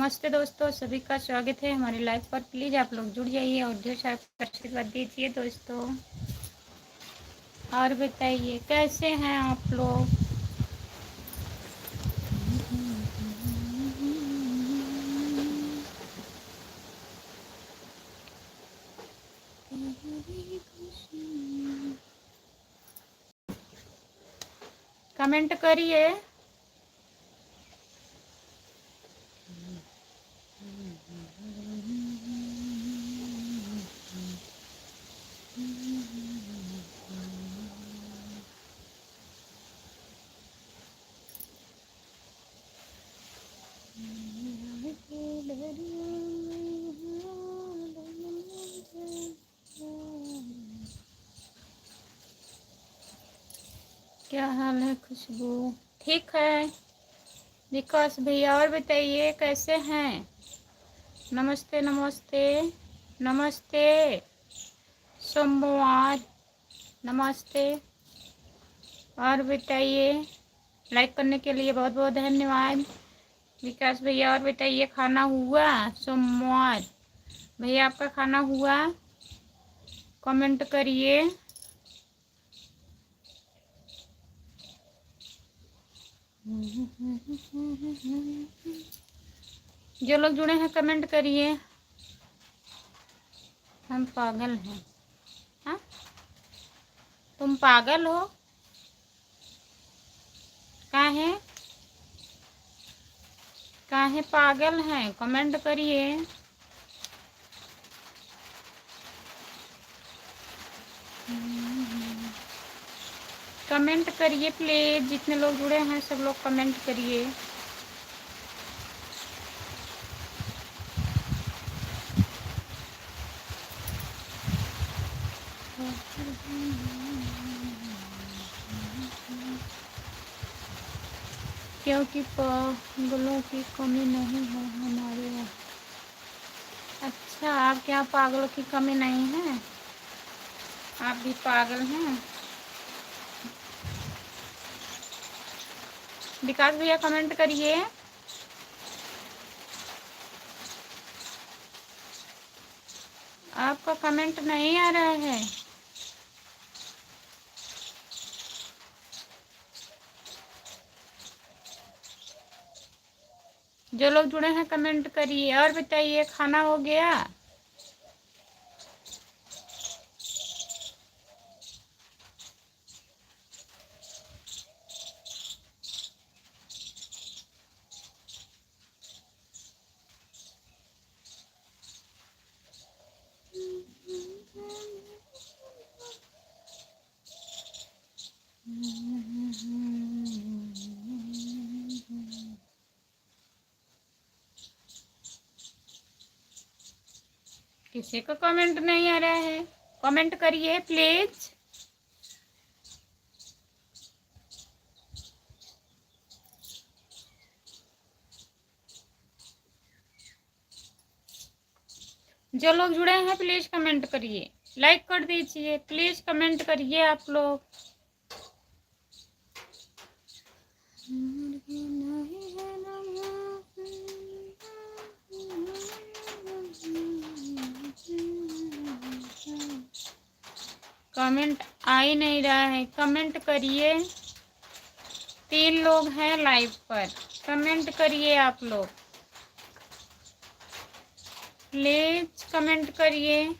नमस्ते दोस्तों, सभी का स्वागत है हमारी लाइव पर। प्लीज़ आप लोग जुड़ जाइए और ढेर सारा आशीर्वाद दीजिए दोस्तों। और बताइए कैसे हैं आप लोग। कमेंट करिए। क्या हाल है खुशबू? ठीक है विकास भैया। और बताइए कैसे हैं। नमस्ते नमस्ते नमस्ते सोमवार, नमस्ते। और बताइए, लाइक करने के लिए बहुत बहुत धन्यवाद विकास भैया। और बताइए खाना हुआ? सोमवार भैया आपका खाना हुआ? कमेंट करिए। जो लोग जुड़े हैं कमेंट करिए। हम पागल हैं। हाँ, तुम पागल हो? काहे काहे पागल हैं? कमेंट करिए। कमेंट करिए प्लीज। जितने लोग जुड़े हैं सब लोग कमेंट करिए। क्योंकि पागलों की कमी नहीं है हमारे यहाँ। अच्छा, आपके यहाँ पागलों की कमी नहीं है? आप भी पागल हैं? विकास भैया कमेंट करिए। आपका कमेंट नहीं आ रहा है। जो लोग जुड़े हैं कमेंट करिए। और बताइए खाना हो गया? किसी को कमेंट नहीं आ रहा है। कमेंट करिए प्लीज। जो लोग जुड़े हैं प्लीज कमेंट करिए। लाइक कर दीजिए प्लीज। कमेंट करिए आप लोग। कमेंट आ ही नहीं रहा है। कमेंट करिए। 3 लोग हैं लाइव पर। कमेंट करिए आप लोग प्लीज। कमेंट करिए।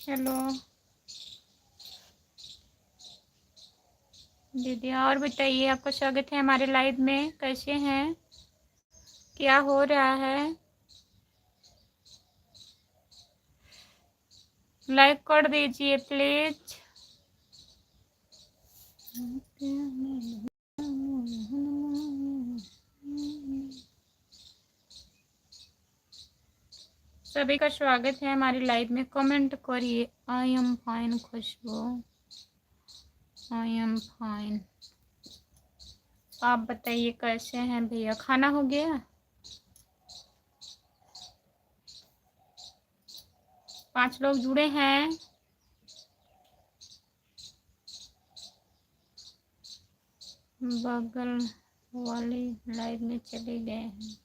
हेलो दीदी। और बताइए, आपका स्वागत है हमारे लाइव में। कैसे हैं? क्या हो रहा है? लाइक कर दीजिए प्लीज। सभी का स्वागत है हमारी लाइव में। कमेंट करिए। I am fine Khushboo, I am fine. आप बताइए कैसे हैं भैया? खाना हो गया? 5 लोग जुड़े हैं। बगल वाली लाइव में चले गए हैं।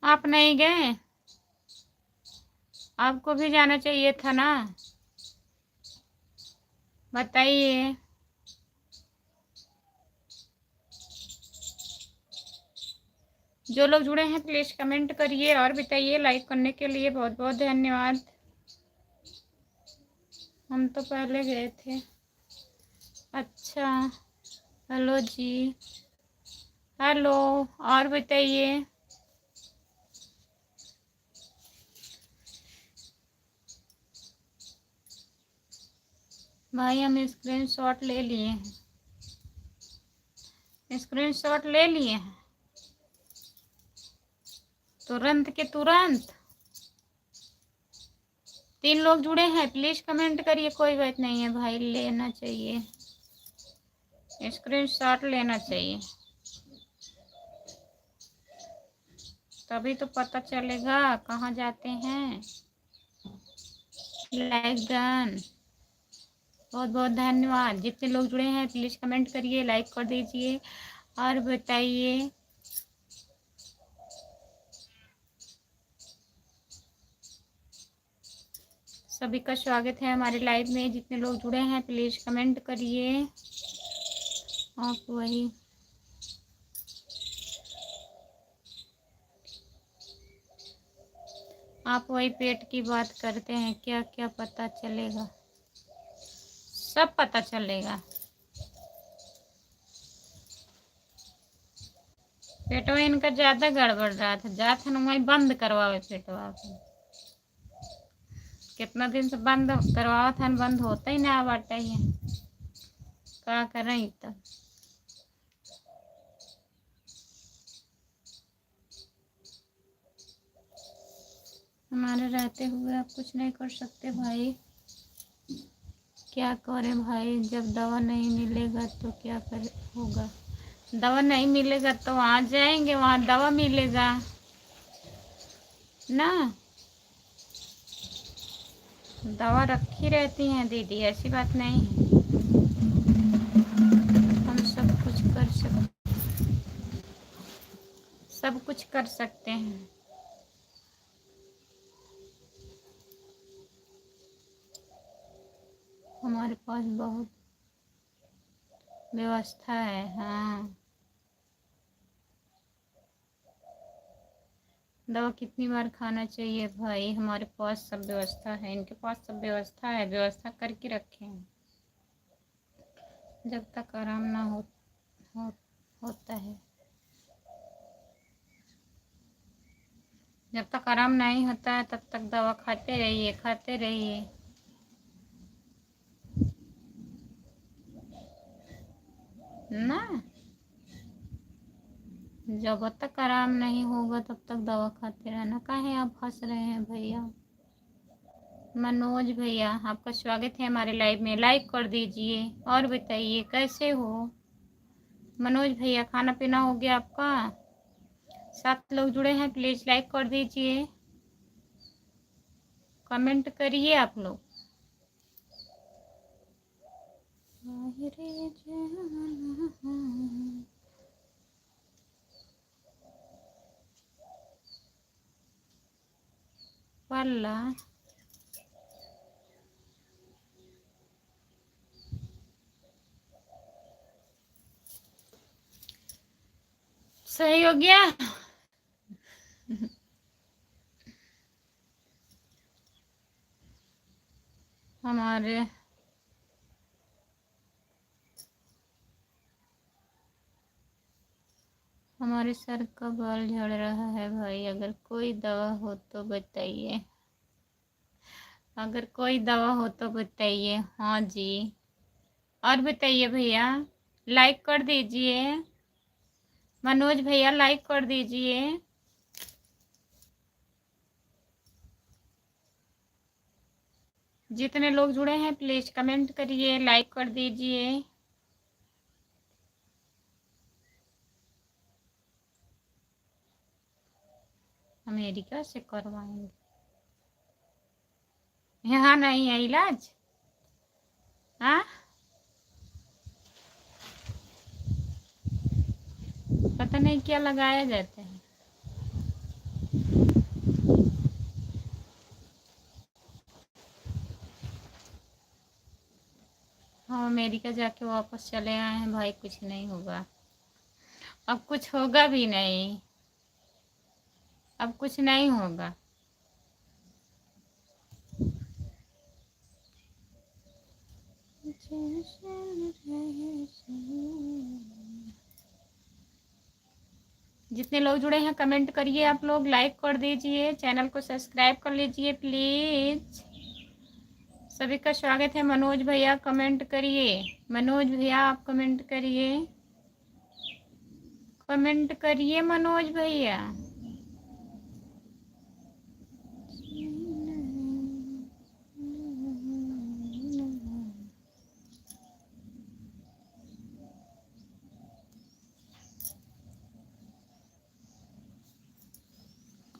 आप नहीं गए? आपको भी जाना चाहिए था ना, बताइए। जो लोग जुड़े हैं प्लीज कमेंट करिए और बताइए। लाइक करने के लिए बहुत बहुत धन्यवाद। हम तो पहले गए थे। अच्छा, हेलो जी, हेलो। और बताइए। भाई हम स्क्रीनशॉट ले लिए हैं, स्क्रीनशॉट ले लिए हैं तुरंत के तुरंत। 3 लोग जुड़े हैं, प्लीज कमेंट करिए। कोई बात नहीं है भाई, लेना चाहिए, स्क्रीनशॉट लेना चाहिए, तभी तो पता चलेगा कहाँ जाते हैं। लाइक डन, बहुत बहुत धन्यवाद। जितने लोग जुड़े हैं प्लीज कमेंट करिए, लाइक कर दीजिए और बताइए। सभी का स्वागत है हमारे लाइव में। जितने लोग जुड़े हैं प्लीज कमेंट करिए। आप वही पेट की बात करते हैं, क्या क्या पता चलेगा? सब पता चलेगा। पेटवा इनका ज्यादा गड़बड़ रहा था, जात हन वही बंद करवावे पेटवा को। कितना दिन से बंद करवावा था, बंद होता ही ना बाटा ही। क्या करें तो। हमारे रहते हुए आप कुछ नहीं कर सकते भाई। क्या करें भाई, जब दवा नहीं मिलेगा तो क्या कर होगा? दवा नहीं मिलेगा तो वहाँ जाएंगे, वहाँ दवा मिलेगा ना। दवा रखी रहती हैं दीदी, ऐसी बात नहीं है। हम सब कुछ कर सकते हैं। हमारे पास बहुत व्यवस्था है। हाँ, दवा कितनी बार खाना चाहिए भाई? हमारे पास सब व्यवस्था है, इनके पास सब व्यवस्था है, व्यवस्था करके रखे हैं। जब तक आराम ना होता है, जब तक आराम नहीं होता है तब तक दवा खाते रहिए, खाते रहिए ना। जब तक आराम नहीं होगा तब तक दवा खाते रहना। काहे आप हंस रहे हैं भैया? मनोज भैया, आपका स्वागत है हमारे लाइव में। लाइक कर दीजिए और बताइए कैसे हो। मनोज भैया, खाना पीना हो गया आपका? 7 लोग जुड़े हैं, प्लीज लाइक कर दीजिए, कमेंट करिए आप लोग। पल्ला सही हो गया। हमारे सर का बाल झड़ रहा है भाई, अगर कोई दवा हो तो बताइए, अगर कोई दवा हो तो बताइए। हाँ जी, और बताइए भैया, लाइक कर दीजिए। मनोज भैया लाइक कर दीजिए। जितने लोग जुड़े हैं प्लीज़ कमेंट करिए, लाइक कर दीजिए। अमेरिका से करवाएंगे, यहाँ नहीं है इलाज। हाँ, पता नहीं क्या लगाया जाता है। हम अमेरिका जाके वापस चले आए हैं भाई, कुछ नहीं होगा, अब कुछ होगा भी नहीं, अब कुछ नहीं होगा। जितने लोग जुड़े हैं कमेंट करिए, आप लोग लाइक कर दीजिए, चैनल को सब्सक्राइब कर लीजिए प्लीज। सभी का स्वागत है। मनोज भैया कमेंट करिए, मनोज भैया आप कमेंट करिए, कमेंट करिए मनोज भैया।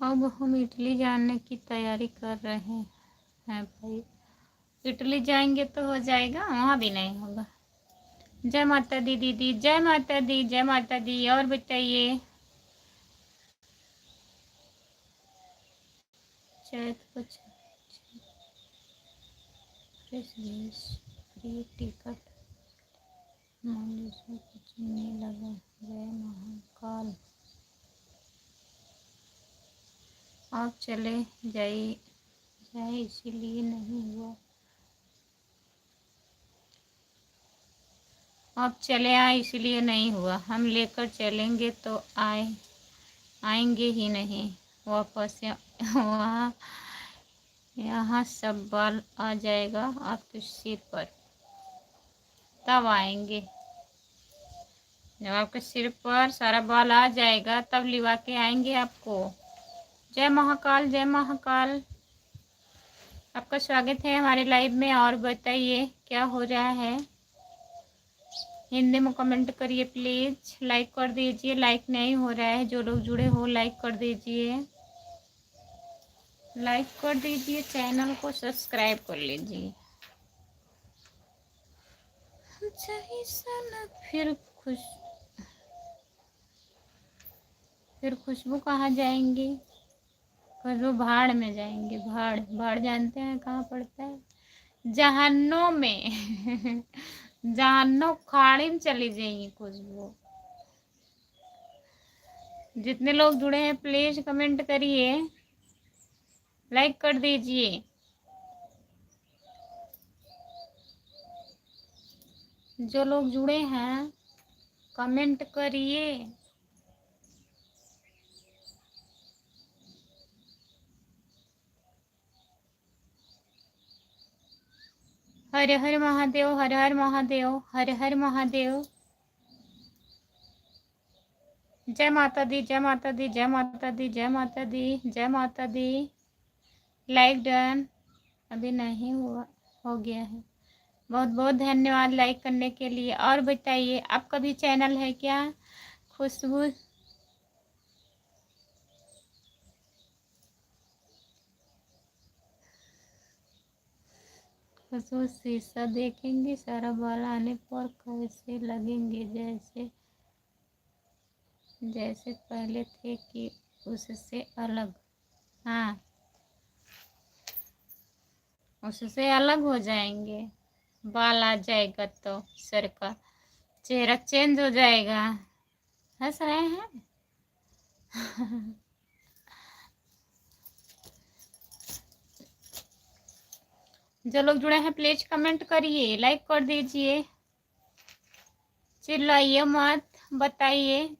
अब हम इटली जाने की तैयारी कर रहे हैं भाई। इटली जाएंगे तो हो जाएगा, वहाँ भी नहीं होगा। जय माता दी दीदी, जय माता दी, जय माता दी। और बताइए, चैत कुछ फ्री टिकट कुछ नहीं लगा। जय महाकाल, आप चले जाए इसीलिए नहीं हुआ। आप चले आए इसीलिए नहीं हुआ, हम लेकर चलेंगे तो आएंगे ही नहीं वापस। वहाँ यहाँ सब बाल आ जाएगा आपके सिर पर, तब आएंगे। जब आपके सिर पर सारा बाल आ जाएगा तब लिवा के आएंगे आपको। जय महाकाल, जय महाकाल। आपका स्वागत है हमारे लाइव में। और बताइए क्या हो रहा है, हिंदी में कमेंट करिए प्लीज। लाइक कर दीजिए, लाइक नहीं हो रहा है, जो लोग जुड़े हो लाइक कर दीजिए, लाइक कर दीजिए, चैनल को सब्सक्राइब कर लीजिए। फिर खुशबू कहाँ जाएंगी? खुशबू भाड़ में जाएंगे। भाड़, भाड़ जानते हैं कहाँ पड़ता है? जहन्नुम में। जहन्नुम खाड़ी में चली जाएंगी खुशबू। जितने लोग जुड़े हैं प्लीज कमेंट करिए, लाइक कर दीजिए। जो लोग जुड़े हैं कमेंट करिए। हर हर महादेव, हर हर महादेव, हर हर महादेव। जय माता दी, जय माता दी, जय माता दी, जय माता दी, जय माता दी। लाइक डन अभी नहीं हुआ, हो गया है। बहुत बहुत धन्यवाद लाइक करने के लिए। और बताइए आपका भी चैनल है क्या? खुशबू खुशबू शीशा देखेंगे, सारा बाल आने पर कैसे लगेंगे? जैसे पहले थे कि उससे अलग? हाँ, उससे अलग हो जाएंगे। बाल आ जाएगा तो सर का चेहरा चेंज हो जाएगा। हंस रहे हैं? जो लोग जुड़े हैं प्लीज कमेंट करिए, लाइक कर दीजिए, चिल्लाइए मत। बताइए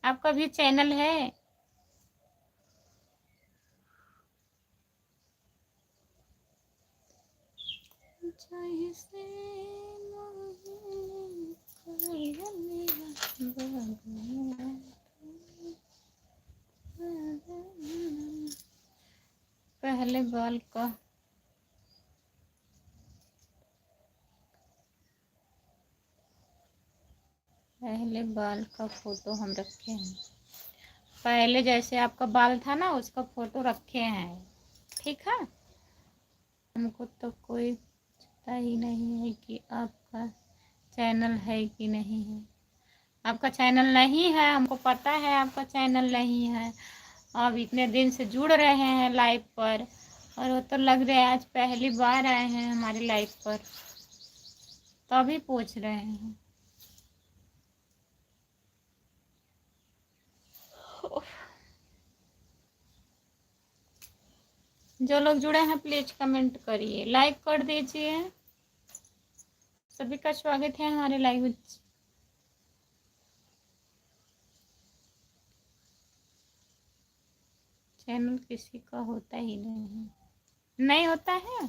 आपका भी चैनल है? पहले बाल का पहले बाल का फोटो हम रखे हैं, पहले जैसे आपका बाल था ना उसका फोटो रखे हैं, ठीक है। हमको तो कोई पता ही नहीं है कि आपका चैनल है कि नहीं है। आपका चैनल नहीं है, हमको पता है आपका चैनल नहीं है। आप इतने दिन से जुड़ रहे हैं लाइव पर, और वो तो लग रहा है आज पहली बार आए हैं हमारे लाइव पर, तभी पूछ रहे हैं। जो लोग जुड़े हैं प्लीज कमेंट करिए, लाइक कर दीजिए। सभी का स्वागत है हमारे लाइव। चैनल किसी का होता ही नहीं होता है।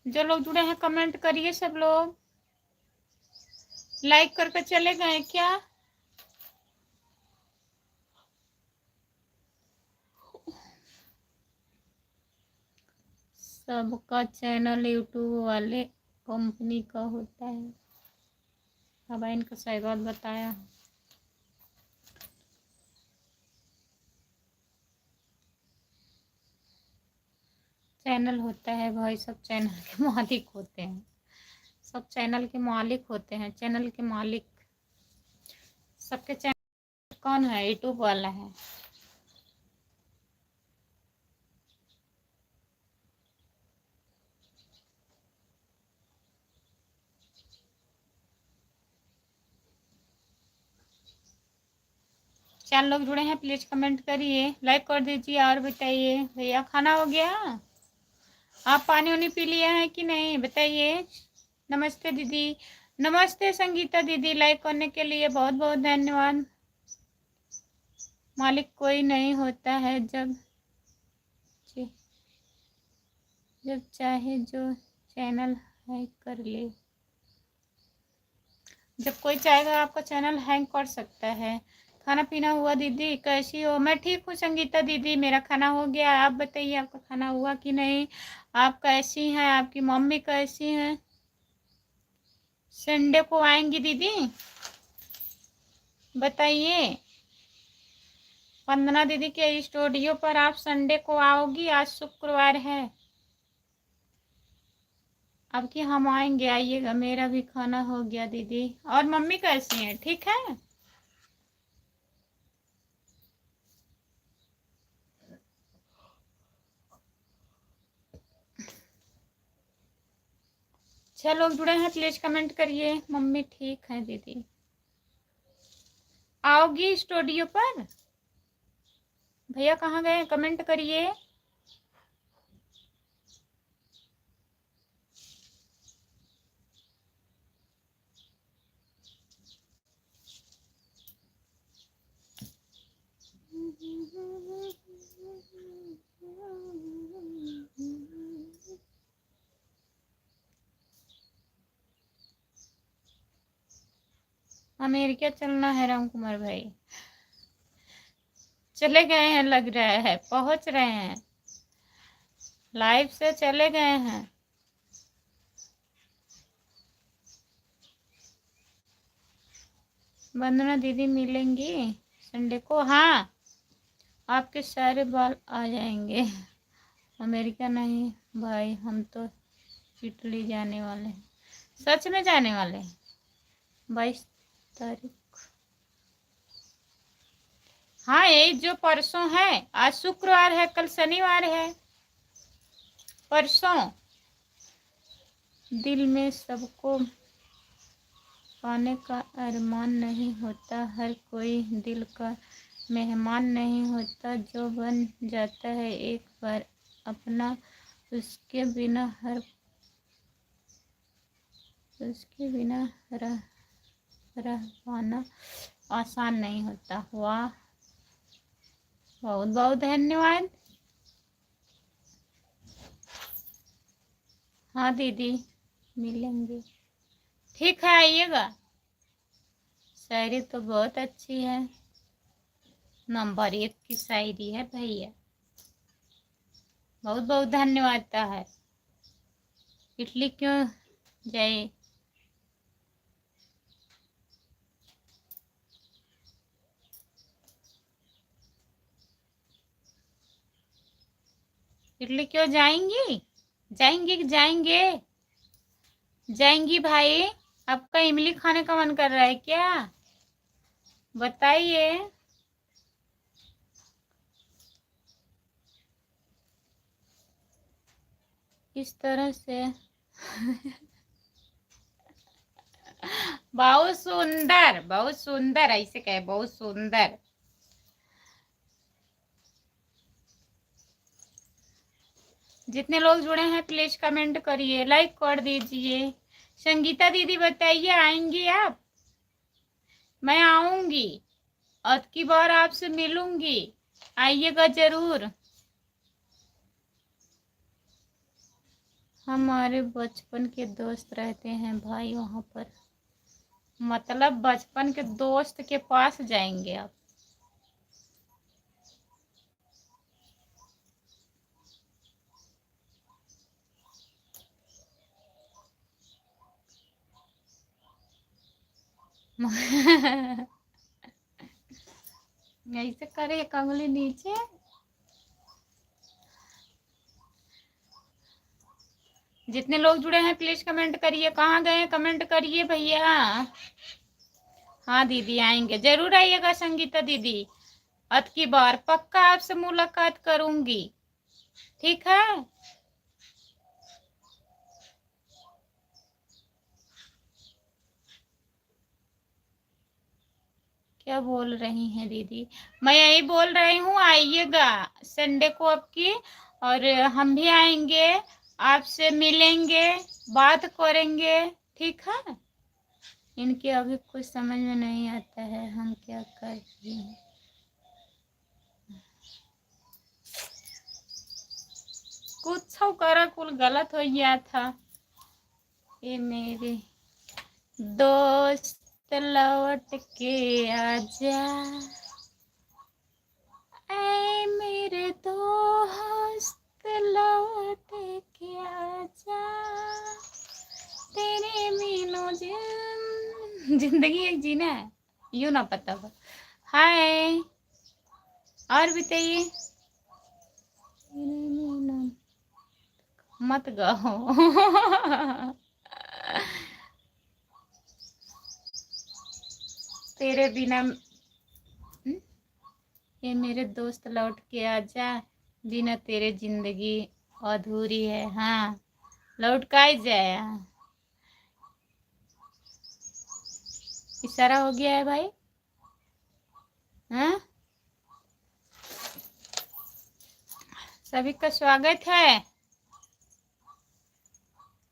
जो लोग जुड़े हैं कमेंट करिए सब लोग। लाइक करके चले गए क्या? सबका चैनल यूट्यूब वाले कंपनी का होता है। अब इनका सही बात बताया। चैनल होता है भाई, सब चैनल के मालिक होते हैं, सब चैनल के मालिक होते हैं। चैनल के मालिक सबके चैनल कौन है? यूट्यूब वाला है। चार लोग जुड़े हैं प्लीज कमेंट करिए, लाइक कर दीजिए और बताइए। भैया खाना हो गया? आप पानी वानी पी लिए हैं कि नहीं बताइए। नमस्ते दीदी। नमस्ते संगीता दीदी, लाइक करने के लिए बहुत बहुत धन्यवाद। मालिक कोई नहीं होता है, जब चाहे जो चैनल हैक कर ले। जब कोई चाहेगा आपका चैनल हैक कर सकता है। खाना पीना हुआ दीदी? कैसी हो? मैं ठीक हूँ संगीता दीदी, मेरा खाना हो गया। आप बताइए आपका खाना हुआ कि नहीं? आप कैसी हैं? आपकी मम्मी कैसी हैं? संडे को आएंगी दीदी बताइए। वंदना दीदी के स्टूडियो पर आप संडे को आओगी? आज शुक्रवार है। अब कि हम आएंगे, आइएगा। मेरा भी खाना हो गया दीदी। और मम्मी कैसी हैं? ठीक है। छह लोग जुड़े हैं प्लीज कमेंट करिए। मम्मी ठीक है दीदी। आओगी स्टूडियो पर? भैया कहाँ गए? कमेंट करिए। अमेरिका चलना है राम कुमार भाई? चले गए हैं, लग रहा है पहुंच रहे हैं, लाइव से चले गए हैं। वंदना दीदी मिलेंगी संडे को? हाँ, आपके सारे बाल आ जाएंगे। अमेरिका नहीं भाई, हम तो इटली जाने वाले हैं। सच में जाने वाले हैं 22 तारीख। हाँ, यही जो परसों है। आज शुक्रवार है, कल शनिवार है। परसों। दिल में सबको पाने का अरमान नहीं होता, हर कोई दिल का मेहमान नहीं होता। जो बन जाता है एक बार अपना, उसके बिना रह पाना आसान नहीं होता। वाह, बहुत बहुत धन्यवाद। हाँ दीदी मिलेंगे, ठीक है आइएगा। शायरी तो बहुत अच्छी है, नंबर 1 की शायरी है भैया। बहुत बहुत धन्यवाद है। इडली क्यों जाए? इडली क्यों जाएंगी? जाएंगे कि जाएंगे? जाएंगी भाई। आपका इमली खाने का मन कर रहा है क्या? बताइए। इस तरह से बहुत सुंदर, बहुत सुंदर, ऐसे कहे बहुत सुंदर। जितने लोग जुड़े हैं प्लीज कमेंट करिए, लाइक कर दीजिए। संगीता दीदी बताइए, आएंगी आप? मैं आऊंगी, अब की बार आपसे मिलूंगी, आइएगा जरूर। हमारे बचपन के दोस्त रहते हैं भाई वहां पर, मतलब बचपन के दोस्त के पास जाएंगे आप? ऐसे करे कंगली नीचे। जितने लोग जुड़े हैं प्लीज कमेंट करिए, कहाँ गए कमेंट करिए भैया। हाँ दीदी आएंगे, जरूर आइएगा संगीता दीदी, अब की बार पक्का आपसे मुलाकात करूंगी, ठीक है? क्या बोल रही हैं दीदी? मैं यही बोल रही हूँ, आइएगा संडे को आपकी, और हम भी आएंगे, आपसे मिलेंगे, बात करेंगे, ठीक है? इनके अभी कुछ समझ में नहीं आता है, हम क्या करें। कुछ करा कुल गलत हो गया था। ये मेरे दोस्त लौट के आजा, ऐ मेरे दोस्त लौट के आजा, तेरे मीनू जिंदगी एक जीना है, यूं ना पता हो। हाय, और बताइए। मत गाओ। तेरे बिना ये मेरे दोस्त लौट के आजा, बिना तेरे जिंदगी अधूरी है। हाँ, लौट का ही जाए। इशारा हो गया है भाई। हाँ, सभी का स्वागत है।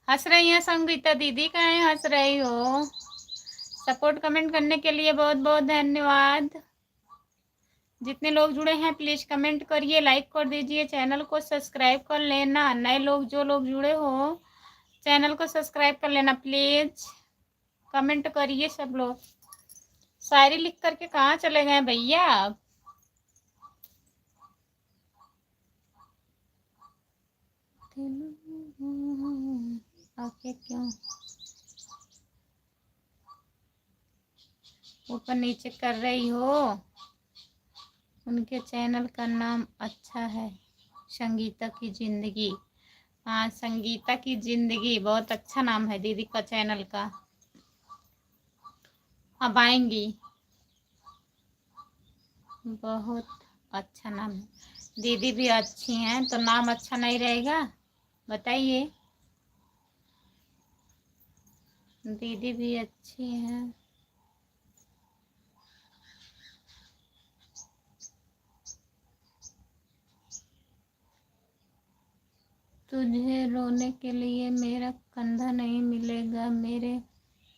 हंस रही है संगीता दीदी, काहे हंस रही हो? सपोर्ट कमेंट करने के लिए बहुत बहुत धन्यवाद। जितने लोग जुड़े हैं प्लीज कमेंट करिए, लाइक कर दीजिए, चैनल को सब्सक्राइब कर लेना। नए लोग जो लोग जुड़े हो चैनल को सब्सक्राइब कर लेना प्लीज। कमेंट करिए सब लोग। शायरी लिख करके कहाँ चले गए भैया आप? आके क्यों ऊपर नीचे कर रही हो? उनके चैनल का नाम अच्छा है, संगीता की जिंदगी। हाँ, संगीता की जिंदगी बहुत अच्छा नाम है दीदी का चैनल का। अब आएंगी, बहुत अच्छा नाम है। दीदी भी अच्छी हैं तो नाम अच्छा नहीं रहेगा? बताइए। दीदी भी अच्छी हैं। तुझे रोने के लिए मेरा कंधा नहीं मिलेगा, मेरे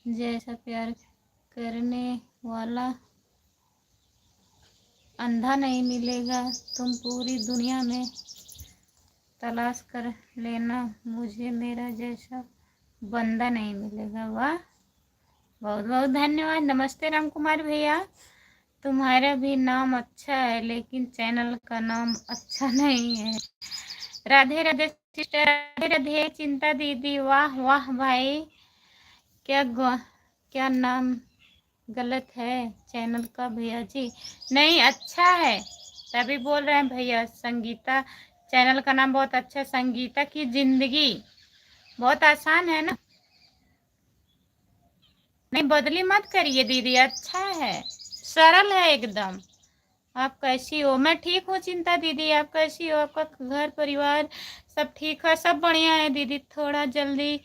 जैसा प्यार करने वाला अंधा नहीं मिलेगा। तुम पूरी दुनिया में तलाश कर लेना, मुझे मेरा जैसा बंदा नहीं मिलेगा। वाह, बहुत बहुत धन्यवाद। नमस्ते राम कुमार भैया, तुम्हारा भी नाम अच्छा है लेकिन चैनल का नाम अच्छा नहीं है। राधे राधे सिस्टर, राधे राधे चिंता दीदी। वाह वाह भाई, क्या नाम गलत है चैनल का भैया जी? नहीं, अच्छा है, तभी बोल रहे हैं भैया। संगीता चैनल का नाम बहुत अच्छा है, संगीता की जिंदगी। बहुत आसान है ना? नहीं, बदली मत करिए दीदी, अच्छा है, सरल है एकदम। आप कैसी हो? मैं ठीक हूँ चिंता दीदी, आप कैसी हो? आपका घर परिवार सब ठीक है? सब बढ़िया है दीदी। थोड़ा जल्दी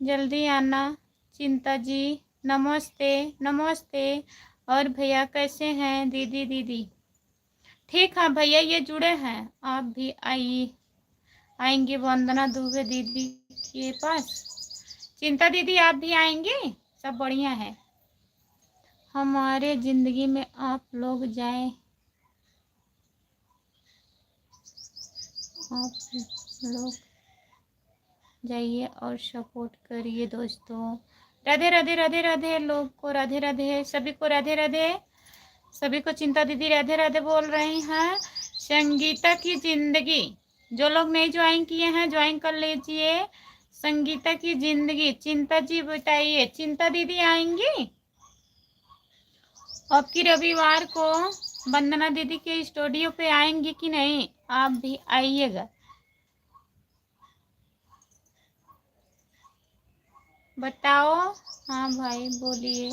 जल्दी आना चिंता जी। नमस्ते नमस्ते। और भैया कैसे हैं? दीदी दीदी ठीक है भैया, ये जुड़े हैं। आप भी आइए, आएंगे वंदना दुबे दीदी के पास। चिंता दीदी आप भी आएंगे? सब बढ़िया है। हमारे जिंदगी में आप लोग जाए, आप लोग जाइए और सपोर्ट करिए दोस्तों। राधे राधे राधे राधे। लोग को राधे राधे, सभी को राधे राधे, सभी को चिंता दीदी राधे राधे बोल रही हैं। संगीता की जिंदगी, जो लोग नहीं ज्वाइन किए हैं ज्वाइन कर लीजिए। संगीता की जिंदगी। चिंता जी बताइए, चिंता दीदी आएंगी आपकी रविवार को? वंदना दीदी के स्टूडियो पे आएंगी कि नहीं? आप भी आइएगा। बताओ। हाँ भाई बोलिए।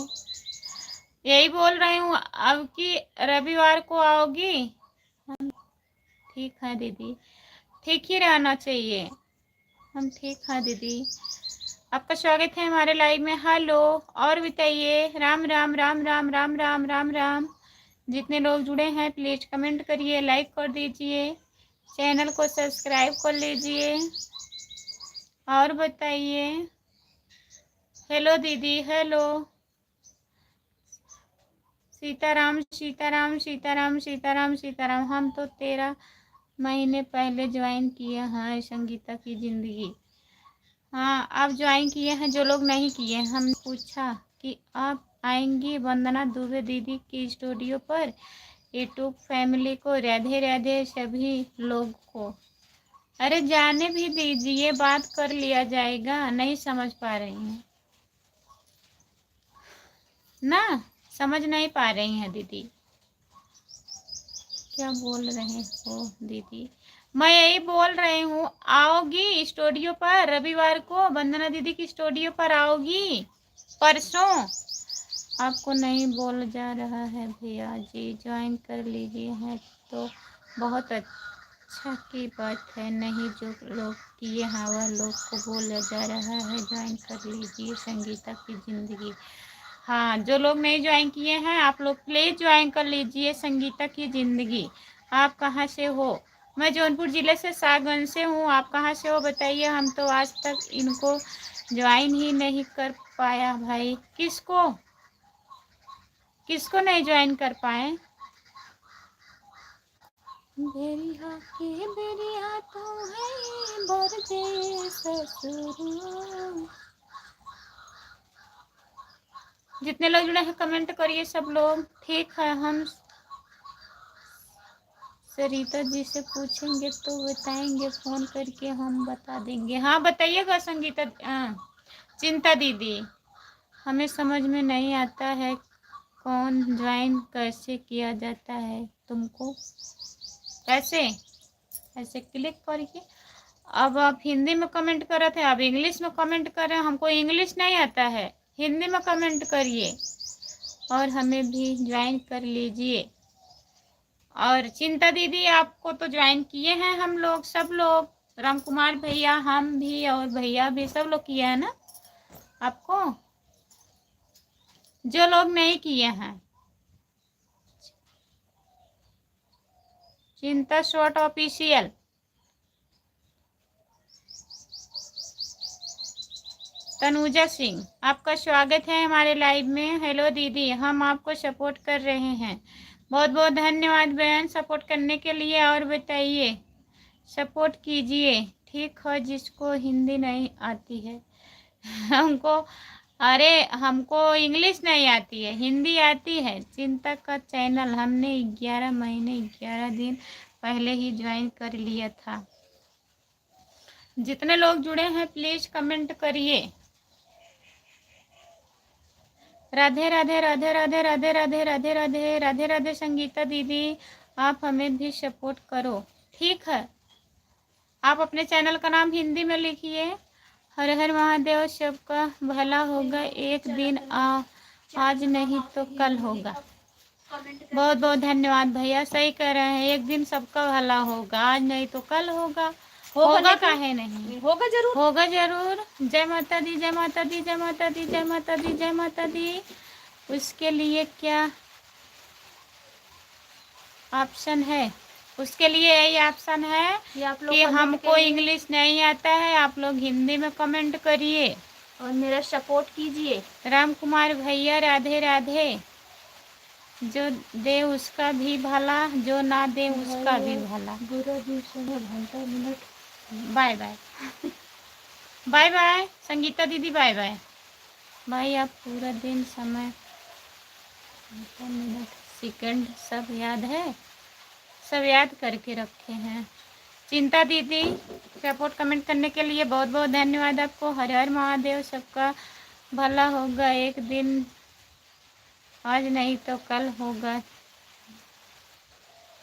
यही बोल रही हूँ, अब की रविवार को आओगी? हम ठीक है दीदी, ठीक ही रहना चाहिए। हम ठीक है दीदी। आपका स्वागत है हमारे लाइव में। हेलो, और बताइए। राम राम राम राम राम राम राम राम। जितने लोग जुड़े हैं प्लीज कमेंट करिए, लाइक कर दीजिए, चैनल को सब्सक्राइब कर लीजिए। और बताइए। हेलो दीदी, हेलो। सीताराम सीताराम सीताराम सीताराम सीताराम। हम तो 13 महीने पहले ज्वाइन किए हैं संगीता की जिंदगी। हाँ, आप ज्वाइन किए हैं, जो लोग नहीं किए। हम पूछा कि आप आएंगी वंदना दुबे दीदी की स्टूडियो पर। यूट्यूब फैमिली को राधे राधे, सभी लोग को। अरे जाने भी दीजिए, बात कर लिया जाएगा। नहीं समझ पा रही हैं ना? समझ नहीं पा रही हैं दीदी, क्या बोल रहे हो दीदी? मैं यही बोल रही हूँ, आओगी स्टूडियो पर रविवार को? वंदना दीदी की स्टूडियो पर आओगी परसों? आपको नहीं बोल जा रहा है भैया जी, ज्वाइन कर लीजिए हैं तो बहुत अच्छा की बात है। नहीं, जो लोग किए हैं वह लोग को बोला जा रहा है ज्वाइन कर लीजिए संगीता की जिंदगी। हाँ, जो लोग नहीं ज्वाइन किए हैं आप लोग प्लीज ज्वाइन कर लीजिए संगीता की जिंदगी। आप कहाँ से हो? मैं जौनपुर जिले से सागंज से हूँ। आप कहाँ से हो बताइए? हम तो आज तक इनको ज्वाइन ही नहीं कर पाया भाई। किसको किसको नहीं ज्वाइन कर पाए? बेरिया के बेरिया तो है बरजे ससुरुआ। जितने लोग जुड़े हैं कमेंट करिए सब लोग। ठीक है, हम सरिता जी से पूछेंगे तो बताएंगे, फोन करके हम बता देंगे। हाँ बताइएगा संगीता चिंता दीदी। हमें समझ में नहीं आता है कौन ज्वाइन कैसे किया जाता है। तुमको कैसे? ऐसे क्लिक करिए। अब आप हिंदी में कमेंट कर रहे थे, अब इंग्लिश में कमेंट कर रहे हैं। हमको इंग्लिश नहीं आता है, हिंदी में कमेंट करिए और हमें भी ज्वाइन कर लीजिए। और चिंता दीदी आपको तो ज्वाइन किए हैं हम लोग, सब लोग, राम कुमार भैया, हम भी और भैया भी, सब लोग किए हैं ना आपको? जो लोग नहीं किए हैं, चिंता शॉर्ट ऑफिशियल। तनुजा सिंह, आपका स्वागत है हमारे लाइव में। हेलो दीदी, हम आपको सपोर्ट कर रहे हैं। बहुत बहुत धन्यवाद बहन सपोर्ट करने के लिए। और बताइए, सपोर्ट कीजिए। ठीक है, जिसको हिंदी नहीं आती है हमको, अरे हमको इंग्लिश नहीं आती है, हिंदी आती है। चिंता का चैनल हमने 11 महीने 11 दिन पहले ही ज्वाइन कर लिया था। जितने लोग जुड़े हैं प्लीज कमेंट करिए। राधे राधे राधे राधे राधे राधे राधे राधे राधे राधे। संगीता दीदी आप हमें भी सपोर्ट करो, ठीक है। आप अपने चैनल का नाम हिंदी में लिखिए। हर हर महादेव, सबका भला होगा एक दिन, आज नहीं तो कल होगा। बहुत बहुत धन्यवाद भैया, सही कह रहे हैं, एक दिन सबका भला होगा, आज नहीं तो कल होगा। होगा काहे नहीं, होगा जरूर, होगा जरूर। जय माता दी, जय माता दी, जय माता दी, जय माता दी, जय माता दी। उसके लिए क्या ऑप्शन है? उसके लिए यही ऑप्शन है कि हमको इंग्लिश नहीं आता है, आप लोग हिंदी में कमेंट करिए और मेरा सपोर्ट कीजिए। राम कुमार भैया राधे राधे। जो दे उसका भी भला, जो ना दे उसका भी भला। बुरा समय घंटा मिनट। Bye bye bye bye Sangeeta दीदी, बाय बाय। भाई आप पूरा दिन समय घंटा मिनट सेकंड सब याद है, सब याद करके रखे हैं। चिंता दीदी सपोर्ट कमेंट करने के लिए बहुत बहुत धन्यवाद आपको। हर हर महादेव, सबका भला होगा एक दिन, आज नहीं तो कल होगा।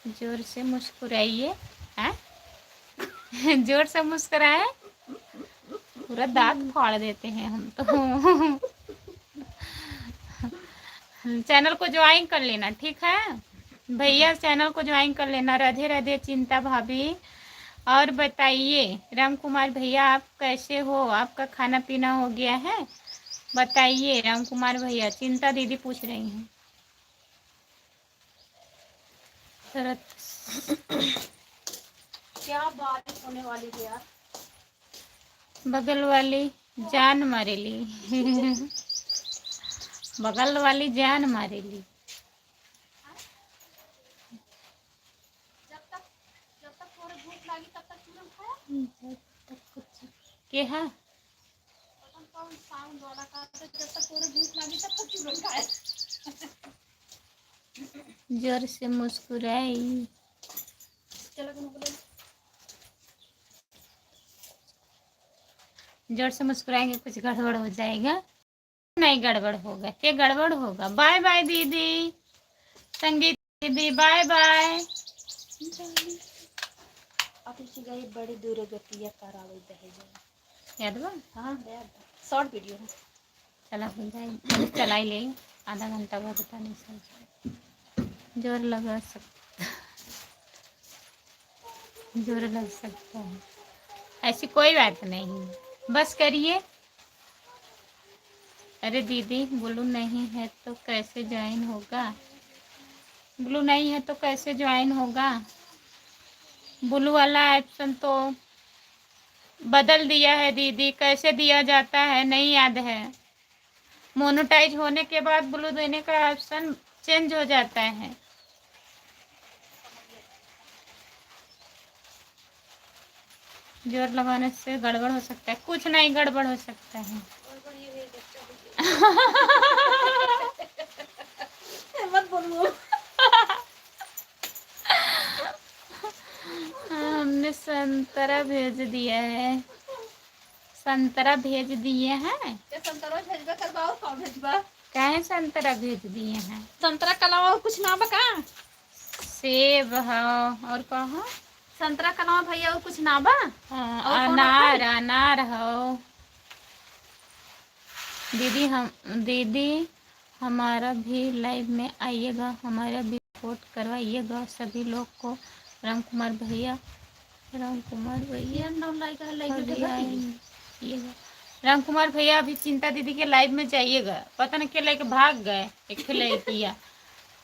जोर से मुस्कुराइए, हैं जोर से मुस्कुराए, पूरा दांत फाड़ देते हैं हम तो। चैनल को ज्वाइन कर लेना, ठीक है भैया, चैनल को ज्वाइन कर लेना। राधे राधे चिंता भाभी। और बताइए राम कुमार भैया आप कैसे हो, आपका खाना पीना हो गया है? बताइए राम कुमार भैया। चिंता दीदी पूछ रही हैं। क्या बारिश होने वाली है यार। बगल वाली जान मारेली। बगल वाली जान मारेली। जब तक थोड़ी भूख लगी तब तक चूरन खाया। जब तक के है साउंड वाला का, तो जब तक थोड़ी भूख लगी तब तक चूरन खाया। जोर से मुस्कुराई। जोर से मुस्कुराएंगे कुछ गड़बड़ हो जाएगा। नहीं गड़बड़ होगा, क्या गड़बड़ होगा? बाय बाय दीदी, संगीत दीदी बाय बाय। बड़ी दूर गतिया करावे दहेज याद बा? हाँ याद, शॉर्ट वीडियो है, चला हो जाए, चला ही ले, आधा घंटा हुआ पता नहीं सही। जोर लगा सकता, जोर लग सकता है, ऐसी कोई बात नहीं, बस करिए। अरे दीदी ब्लू नहीं है तो कैसे ज्वाइन होगा? ब्लू नहीं है तो कैसे ज्वाइन होगा? ब्लू वाला ऑप्शन तो बदल दिया है दीदी, कैसे दिया जाता है नहीं याद है। मोनेटाइज होने के बाद ब्लू देने का ऑप्शन चेंज हो जाता है। जोर लगाने से गड़बड़ हो सकता है? कुछ नहीं गड़बड़ हो सकता है। मत बोलो। हमने संतरा भेज दिया है, संतरा भेज दिए हैं। संतरा भेजबा करवाओ, कौन भेजबा? काहे संतरा भेज दिए हैं? संतरा के अलावा कुछ ना बका? सेब है और कहा संतरा के अलावा भैया और कुछ ना बा? अनार, अनार हो दीदी। हम दीदी हमारा भी लाइव में आइएगा, हमारा भी सपोर्ट करवाइएगा सभी लोग को। राम कुमार भैया, राम कुमार भैया राम कुमार भैया अभी चिंता दीदी के लाइव में जाइएगा। पता नहीं के लेके भाग गए, एक लड़किया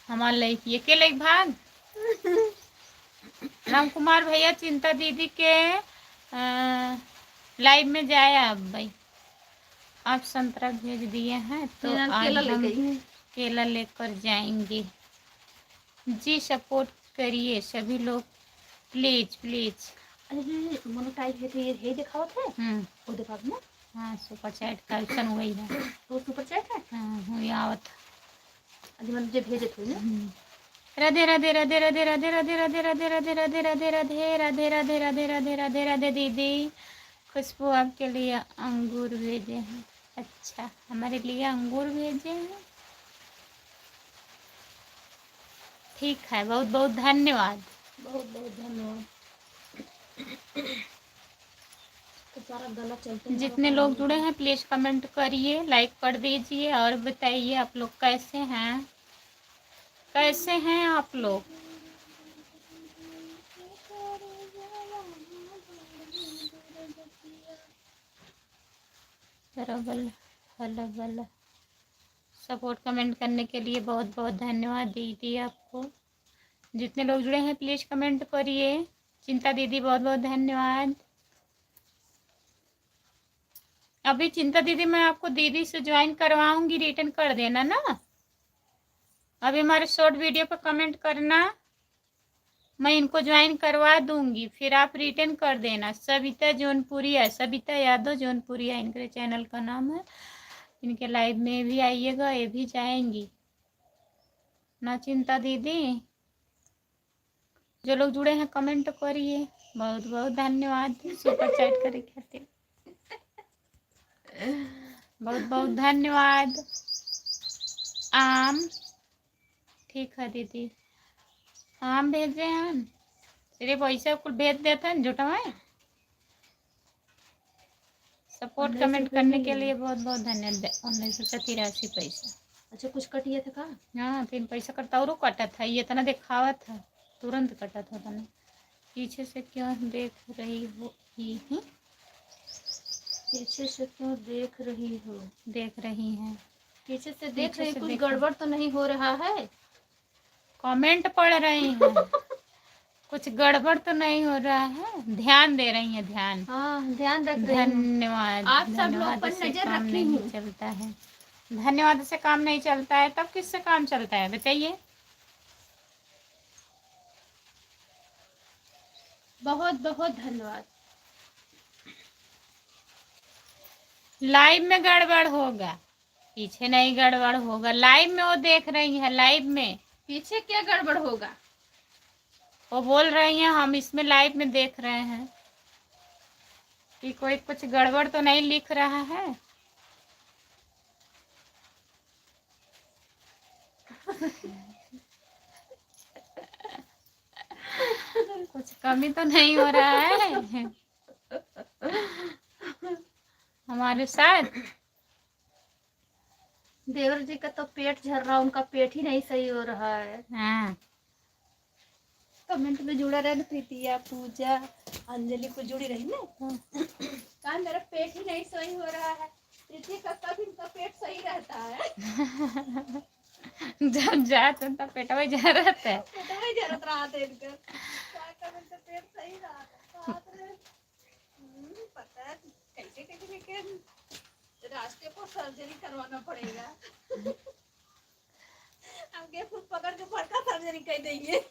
हमारे लड़की के लेके भाग। राम कुमार भैया चिंता दीदी के लाइव में जाए। अब भाई आप संतरा भेज दिए हैं तो आज हम केला लेकर जाएंगे जी। सपोर्ट करिए सभी लोग प्लीज प्लीज। अरे मोनेटाइज है दिखाओ थे, वो दिखा ना। हाँ सुपर चैट का ऑप्शन वही है, वो सुपर चैट है। हाँ वही आवत अभी मतलब जब भेजे थे ना। राधे राधे राधे राधे राधे राधे राधे राधे राधे राधे राधे राधे राधे राधे राधे राधे राधे राधे राधे दीदी खुशबू आपके लिए अंगूर भेजे हैं। अच्छा, हमारे लिए अंगूर भेजे हैं। ठीक है, बहुत बहुत धन्यवाद। बहुत बहुत धन्यवाद। तो सारा गला चलते जितने लोग जुड़े हैं प्लीज़ कमेंट करिए, लाइक कर दीजिए और बताइए आप लोग कैसे हैं, कैसे हैं आप लोग। बल सपोर्ट कमेंट करने के लिए बहुत बहुत धन्यवाद दीदी आपको। जितने लोग जुड़े हैं प्लीज़ कमेंट करिए। चिंता दीदी बहुत बहुत धन्यवाद। अभी चिंता दीदी मैं आपको दीदी से ज्वाइन करवाऊंगी, रिटर्न कर देना ना। अभी हमारे शॉर्ट वीडियो पर कमेंट करना, मैं इनको ज्वाइन करवा दूंगी, फिर आप रिटर्न कर देना। सविता जौनपुरिया, सविता यादव जौनपुरिया इनके चैनल का नाम है। इनके लाइव में भी आइएगा, ये भी जाएंगी ना। चिंता दीदी जो लोग जुड़े हैं कमेंट करिए, बहुत बहुत धन्यवाद सुपर चैट करे खातिर, बहुत बहुत धन्यवाद। आम ठीक है दीदी, आम भेजे हैं तेरे पैसा कुल भेज देते हैं झूठा में। सपोर्ट कमेंट करने के लिए बहुत बहुत धन्यवाद। 1983 पैसा। अच्छा, कुछ कटिए थे का? हाँ, 3 पैसा कटा और कटा था, ये इतना दिखावा था, तुरंत कटा था तने। पीछे से क्यों देख रही हो? पीछे से क्यों देख रही हो? देख रही हैं पीछे से देख रही, कुछ गड़बड़ तो नहीं हो रहा है? कमेंट पढ़ रही हैं कुछ गड़बड़ तो नहीं हो रहा है? ध्यान दे रही हैं, ध्यान। हाँ, ध्यान रख रही हूं। धन्यवाद। आप सब लोग पर नजर रखी हूँ। चलता है, धन्यवाद से काम नहीं चलता है, तब किससे काम चलता है बताइए? बहुत बहुत धन्यवाद। लाइव में गड़बड़ होगा, पीछे नहीं गड़बड़ होगा। लाइव में वो देख रही है, लाइव में। पीछे क्या गड़बड़ होगा? वो बोल रही हैं हम इसमें लाइव में देख रहे हैं कि कोई कुछ गड़बड़ तो नहीं लिख रहा है। कुछ कमी तो नहीं हो रहा है हमारे साथ। देवर जी का तो पेट झड़ रहा, उनका पेट ही नहीं सही हो रहा है। हाँ, कमेंट में जुड़ा रहे ना प्रीतिया, पूजा, अंजलि को जुड़ी रही ना। कहा मेरा पेट ही नहीं सही हो रहा है। प्रीति का कब इनका पेट सही रहता है? जब जाते हैं तब पेटवा जा रहता है। पेटवा ही जरत रहा था इनका। क्या करें तो पेट सही रहा था। पता है कैसे कैसे, लेकिन रास्ते को सर्जरी करवाना पड़ेगा। आगे फुट पकड़ के बड़का सर्जरी कर देंगे।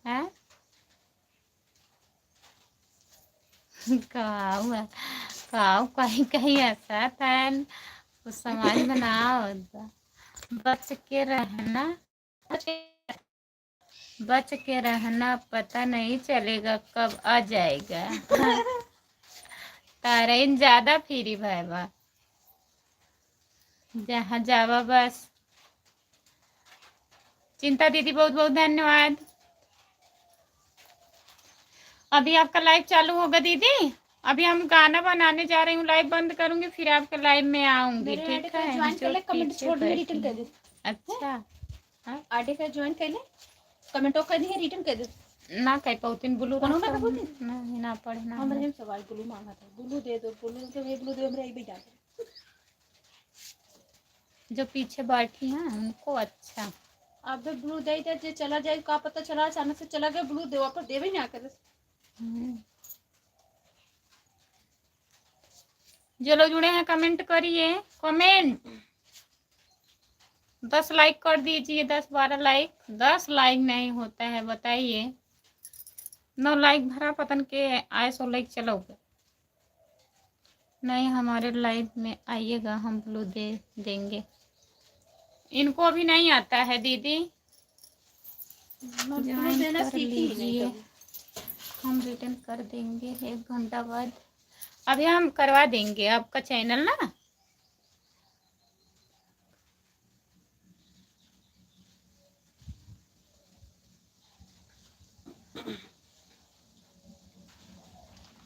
हैं? काऊ कहीं कहीं ऐसा था, कुछ समाज बनाओ, बच के रहना, बच के रहना, पता नहीं चलेगा कब आ जाएगा। तारीन ज्यादा फिरी भाईबा, जहाँ जावा बस। चिंता दीदी बहुत बहुत धन्यवाद। अभी आपका लाइव चालू होगा दीदी, अभी हम गाना बनाने जा रही हूँ, लाइव बंद करूंगी फिर आपके लाइव में आऊंगी। ठीक है, ज्वाइन कर ले, कमेंट छोड़ दे, रिटर्न कर दे। अच्छा, आडे का ज्वाइन कर ले, कमेंटो कर दी है, रिटर्न कर दे ना। कह पाउतिन ब्लू कोनो ना कबूती नहीं ना पढ़े ना। हमरे हम सवाल ब्लू मांगा था, ब्लू दे दो, ब्लू के लिए ब्लू दे, हमरे आई भी जा। जो पीछे बैठी हैं उनको अच्छा। अब भी ब्लू दे दे, जे चला जाए का पता चला, अचानक से चला गया ब्लू दे, वापस देवे ना करे। जो लोग जुड़े हैं कमेंट करिए, कमेंट 10 लाइक कर दीजिए, 10-12 लाइक। 10 लाइक नहीं होता है बताइए, 9 लाइक भरा पतन के आए 100 लाइक चलोगे नहीं। हमारे लाइव में आइएगा, हम ब्लू दे देंगे। इनको अभी नहीं आता है दीदी, देना सीखी नहीं। हम रिटर्न कर देंगे 1 घंटा बाद। अभी हम करवा देंगे आपका चैनल ना।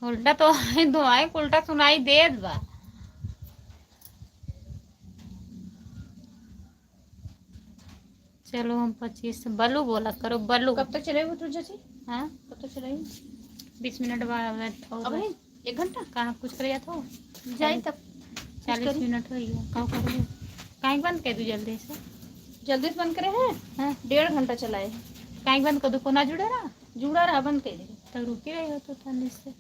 उल्टा तो दुआई उल्टा सुनाई देत बा। चलो हम 25 बल्लू बोला करो बल्लू। कब तक चलेगा तू चाची? हाँ कब तक चलेगी? 20 मिनट बाद अब है 1 घंटा कहाँ कुछ कर था जाए तब 40 मिनट हो गया कहाँ कर कहीं बंद कर दू जल्दी से। जल्दी से बंद करे हैं। हाँ 1.5 घंटा चलाए हैं। कहीं बंद कर दो को ना जुड़े ना जुड़ा रहा बंद कर दे तो रुकी रही हो तो थाने से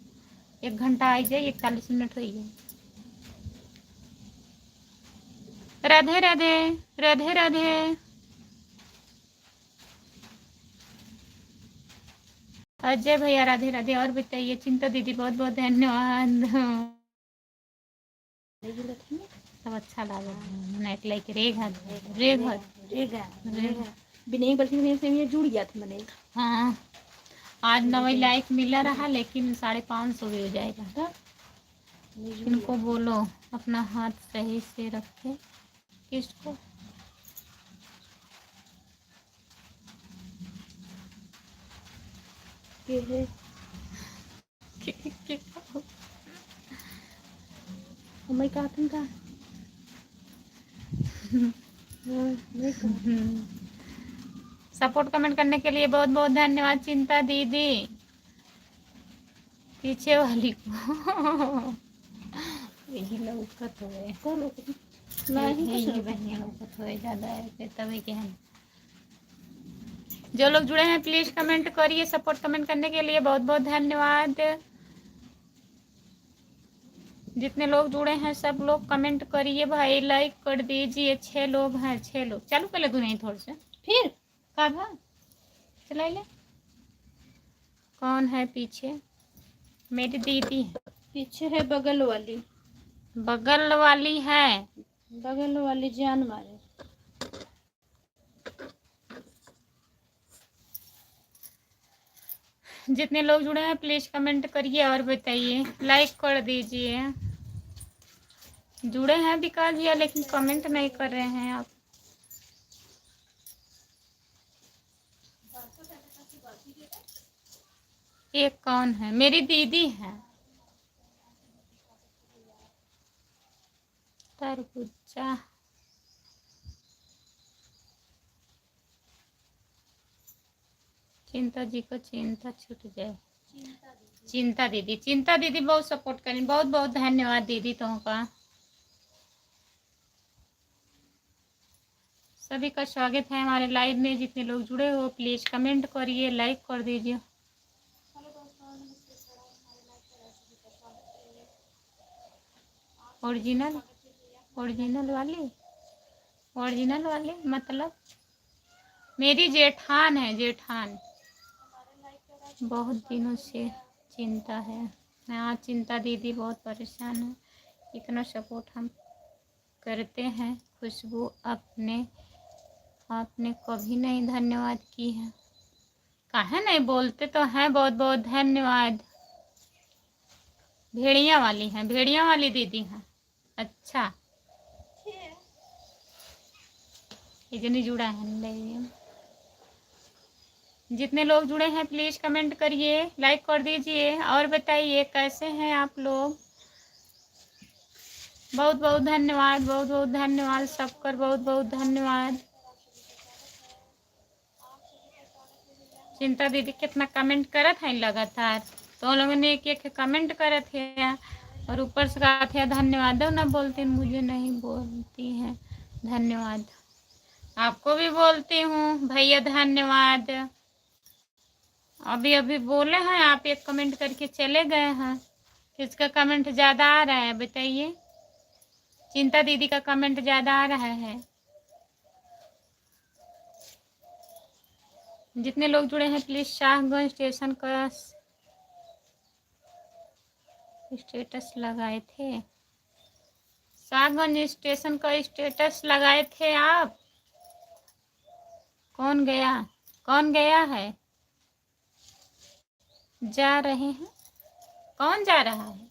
1 घंटा आई जाए 41 मिनट हो गए। राधे राधे राधे राधे। अजय भैया राधे राधे। और बताइए चिंता दीदी बहुत बहुत धन्यवाद। सब अच्छा लगा नेट लाइक रेघा रेघा रेगा बिना बल्कि से ये जुड़ गया था मैंने। हाँ आज 9 लाइक मिला रहा लेकिन 550 भी हो जाएगा। इनको बोलो अपना हाथ सही से रखे। किसको है मैं कहा तुम का सपोर्ट कमेंट करने के लिए बहुत बहुत धन्यवाद चिंता दीदी। पीछे वाली को यही लौकत हुए लौकत हुए ज़्यादा है तभी के हम। जो लोग जुड़े हैं प्लीज कमेंट करिए। सपोर्ट कमेंट करने के लिए बहुत बहुत धन्यवाद। जितने लोग जुड़े हैं सब लोग कमेंट करिए भाई लाइक कर दीजिए। 6 लोग हैं 6 लोग। चालू कर ले तू नहीं थोड़ा से फिर का चला ले। कौन है पीछे? मेरी दीदी है। पीछे है बगल वाली। बगल वाली है बगल वाली जान मारे। जितने लोग जुड़े हैं प्लीज कमेंट करिए और बताइए लाइक कर दीजिए। जुड़े हैं विकास भैया लेकिन कमेंट नहीं कर रहे हैं आप। एक कौन है? मेरी दीदी है। तरबूजा चिंता जी को चिंता छूट जाए। चिंता दीदी बहुत सपोर्ट करें। बहुत बहुत धन्यवाद दीदी तुमका। सभी का स्वागत है हमारे लाइव में। जितने लोग जुड़े हो प्लीज कमेंट करिए लाइक कर दीजिए। ओरिजिनल ओरिजिनल वाली मतलब मेरी जेठान है। जेठान बहुत दिनों से चिंता है। हाँ चिंता दीदी बहुत परेशान है। इतना सपोर्ट हम करते हैं। खुशबू आपने कभी नहीं धन्यवाद की है। काहे नहीं बोलते तो हैं। बहुत बहुत धन्यवाद। भेड़िया वाली दीदी हैं। अच्छा इतनी जुड़ा है। जितने लोग जुड़े हैं प्लीज कमेंट करिए लाइक कर दीजिए और बताइए कैसे हैं आप लोग। बहुत बहुत धन्यवाद सबकर बहुत बहुत धन्यवाद। चिंता दीदी कितना कमेंट करत है लगातार। तो लोगों ने एक कमेंट करत है और ऊपर से कहा थे धन्यवाद ना बोलते मुझे नहीं बोलती हैं। धन्यवाद आपको भी बोलती हूँ भैया धन्यवाद। अभी बोले हैं आप एक कमेंट करके चले गए हैं। किसका कमेंट ज़्यादा आ रहा है बताइए। चिंता दीदी का कमेंट ज़्यादा आ रहा है। जितने लोग जुड़े हैं प्लीज शाहगंज स्टेशन का स्टेटस लगाए थे। शाहगंज स्टेशन का स्टेटस लगाए थे आप। कौन गया है? जा रहे हैं। कौन जा रहा है?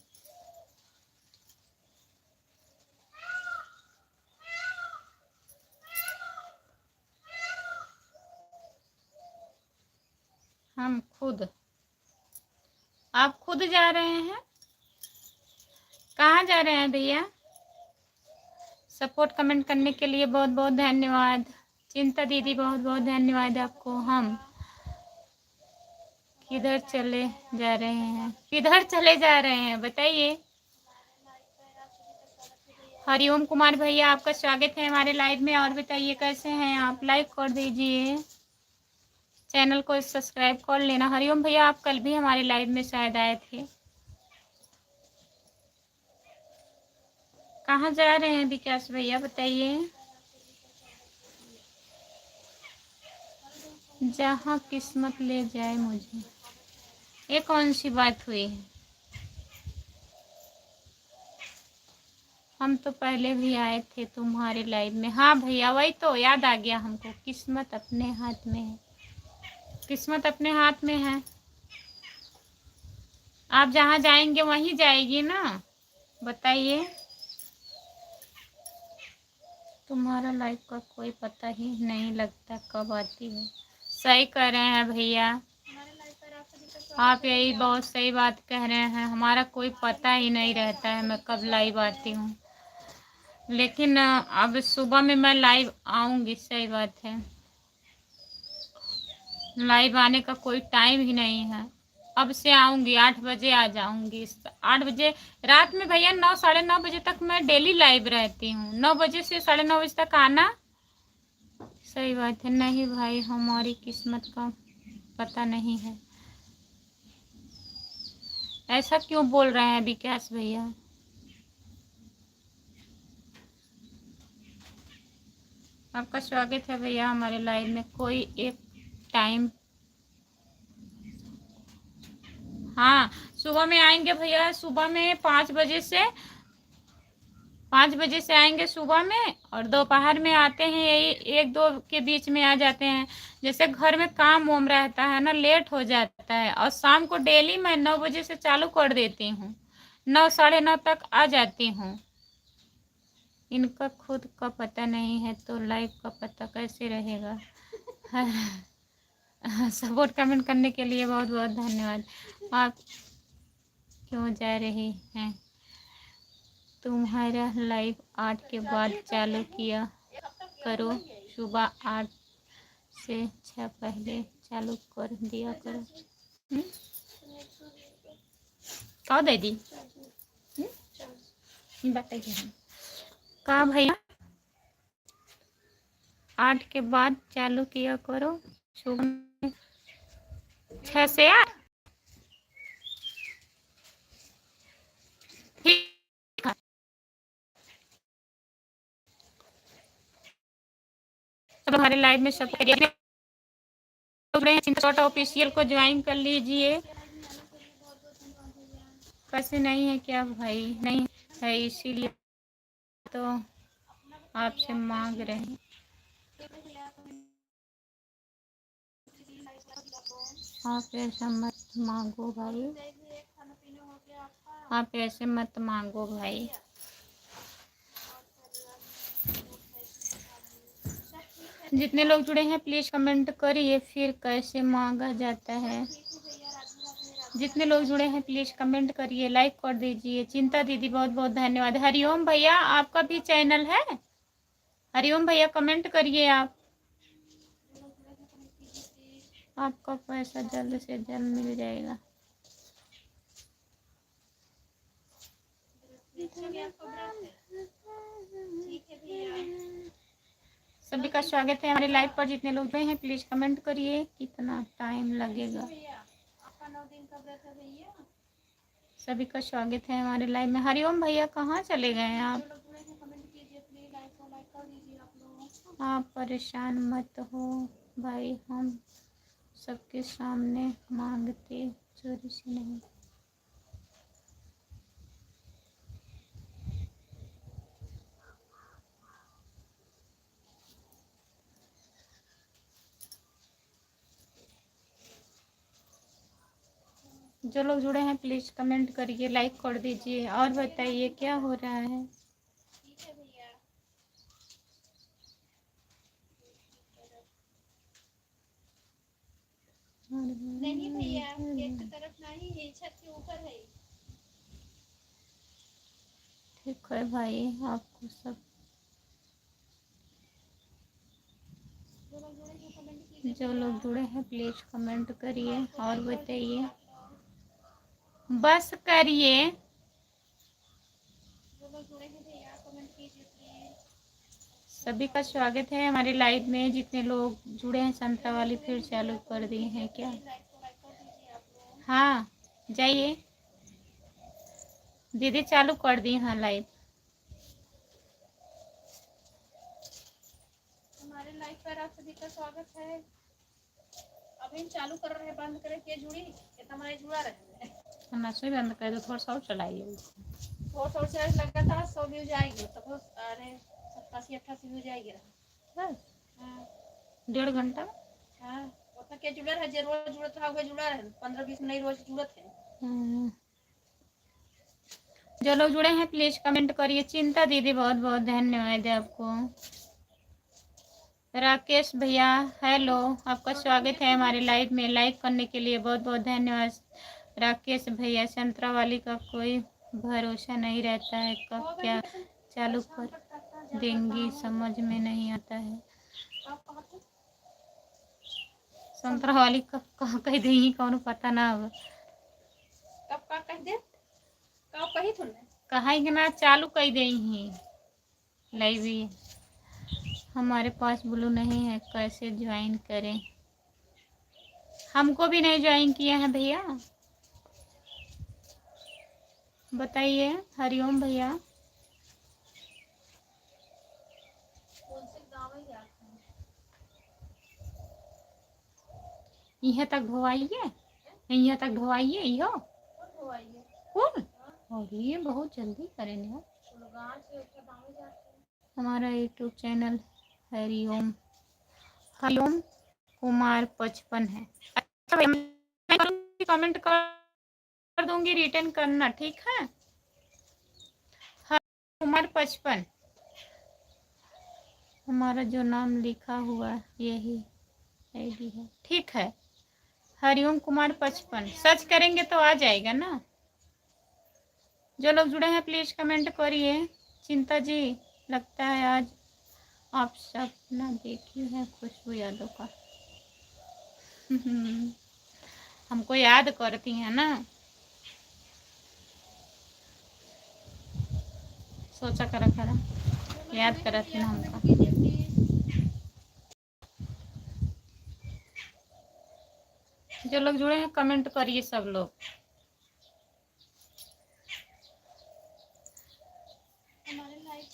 हम खुद। आप खुद जा रहे हैं? कहाँ जा रहे हैं भैया? सपोर्ट कमेंट करने के लिए बहुत बहुत धन्यवाद। चिंता दीदी बहुत बहुत धन्यवाद आपको। हम किधर चले जा रहे हैं? किधर चले जा रहे हैं बताइए। हरिओम कुमार भैया आपका स्वागत है हमारे लाइव में। और बताइए कैसे हैं आप? लाइक कर दीजिए, चैनल को सब्सक्राइब कर लेना। हरिओम भैया आप कल भी हमारे लाइव में शायद आए थे। कहाँ जा रहे हैं विकास भैया बताइए। जहाँ किस्मत ले जाए मुझे। ये कौन सी बात हुई है? हम तो पहले भी आए थे तुम्हारे लाइव में। हाँ भैया वही तो याद आ गया हमको। किस्मत अपने हाथ में है। किस्मत अपने हाथ में है। आप जहाँ जाएंगे वहीं जाएगी ना। बताइए। तुम्हारा लाइव का कोई पता ही नहीं लगता कब आती है। सही कह रहे हैं भैया आप, यही बहुत सही बात कह रहे हैं। हमारा कोई पता ही नहीं रहता है मैं कब लाइव आती हूँ। लेकिन अब सुबह में मैं लाइव आऊँगी। सही बात है, लाइव आने का कोई टाइम ही नहीं है। अब से आऊँगी 8 बजे आ जाऊँगी। 8 बजे रात में भैया 9 साढ़े 9 बजे तक मैं डेली लाइव रहती हूँ। 9 बजे से साढ़े 9 बजे तक आना। सही बात है। नहीं भाई हमारी किस्मत का पता नहीं है। ऐसा क्यों बोल रहे हैं विकास भैया? आपका स्वागत है भैया हमारे लाइव में। कोई एक टाइम। हाँ सुबह में आएंगे भैया। सुबह में 5 बजे से आएंगे सुबह में। और दोपहर में आते हैं यही 1-2 के बीच में आ जाते हैं। जैसे घर में काम वाम रहता है ना, लेट हो जाता है। और शाम को डेली मैं 9 बजे से चालू कर देती हूँ। 9 साढ़े 9 तक आ जाती हूँ। इनका खुद का पता नहीं है तो लाइव का पता कैसे रहेगा? सपोर्ट कमेंट करने के लिए बहुत बहुत धन्यवाद। आप क्यों जा रहे हैं? तुम्हारा लाइव 8 के बाद चालू किया करो। सुबह 8 से 6 पहले चालू कर दिया करो। कहो दीदी बताइए। कहा भैया 8 के बाद चालू किया करो। सुबह 6 से 8। ठीक है। सब हमारे लाइव में सब चिंता ऑफिशियल को ज्वाइन कर लीजिए। कैसे नहीं है क्या भाई? नहीं है इसीलिए तो आपसे मांग रहे हैं। आप ऐसा मत मांगो भाई। आप ऐसे मत मांगो भाई। जितने लोग जुड़े हैं प्लीज़ कमेंट करिए फिर कैसे मांगा जाता है। जितने लोग जुड़े हैं प्लीज़ कमेंट करिए, लाइक कर दीजिए। चिंता दीदी बहुत बहुत धन्यवाद। हरिओम भैया आपका भी चैनल है? हरिओम भैया कमेंट करिए आप। आपका पैसा जल्द से जल्द मिल जाएगा। सभी का स्वागत है हमारे लाइव पर। जितने लोग गए हैं प्लीज कमेंट करिए कितना टाइम लगेगा। सभी का स्वागत है हमारे लाइव में। हरिओम भैया कहाँ चले गए हैं आप? आप परेशान मत हो भाई, हम सबके सामने मांगते चोरी से नहीं। जो लोग जुड़े हैं प्लीज कमेंट करिए, लाइक कर दीजिए और बताइए क्या हो रहा है। ठीक है भैया। नहीं भैया, गेट की तरफ नहीं है, छत के ऊपर है। ठीक है भाई, आपको सब जो लोग जुड़े हैं प्लीज कमेंट करिए और बताइए, बस करिए। जो लोग जुड़े हैं भैया कमेंट कीजिए प्लीज। सभी का स्वागत है हमारे लाइव में। जितने लोग जुड़े हैं संतरा वाली फिर चालू कर दिए हैं क्या? लाइक कर दीजिए आप लोग। हाँ जाइए दीदी, चालू कर दी हाँ लाइव। हमारे लाइव पर आप सभी का स्वागत है। अभी हम चालू कर रहे हैं, बंद करें के जुड़ी ये हमारे जुड़ा रहे हैं। नसों बंद कर दो, थोड़ा सा और चलाइए। बहुत और से लगा था 100 व्यूज आएगी, तब अरे 87-88 व्यूज आएगी। बस हाँ 1.5 घंटा। हाँ उतना क्या जुड़ा है, जो रोज जुड़त रहा हुआ जुड़ा रहे, 15-20 मिनट रोज जुड़त है। जो लोग जुड़े हैं प्लीज कमेंट करिए। चिंता दीदी बहुत बहुत धन्यवाद है आपको। राकेश भैया हेलो, आपका स्वागत है हमारे लाइव में। लाइक करने के लिए बहुत बहुत धन्यवाद राकेश भैया। संतरा वाली का कोई भरोसा नहीं रहता है, कब क्या चालू कर देंगी समझ में नहीं आता है। संतरा वाली कब कहाँ कह देंगी कौन पता ना होगा। कब का कह दे, कब कही थोड़ा कहा कि ना चालू कर देंगी लाइव। हमारे पास ब्लू नहीं है, कैसे ज्वाइन करें? हमको भी नहीं ज्वाइन किया है भैया, बताइए। हरिओम भैया। यहाँ तक ढोवाइए, यहाँ तक ढोवाइए यो कौन? और ये बहुत जल्दी करेंगे। हमारा यूट्यूब चैनल हरिओम हरिओम कुमार 55 है। अच्छा भैया मैं कमेंट कर दूंगी, रिटर्न करना ठीक है। कुमार 55 हमारा जो नाम लिखा हुआ यही आईडी है, ठीक है। हरिओम कुमार 55 सर्च करेंगे तो आ जाएगा ना। जो लोग जुड़े हैं प्लीज कमेंट करिए। चिंता जी लगता है आज आप सपना देखी है खुशबू यादव का। हमको याद करती हैं ना, सोचा करा करा याद करती हैं हमको। जो लोग जुड़े हैं कमेंट करिए सब लोग।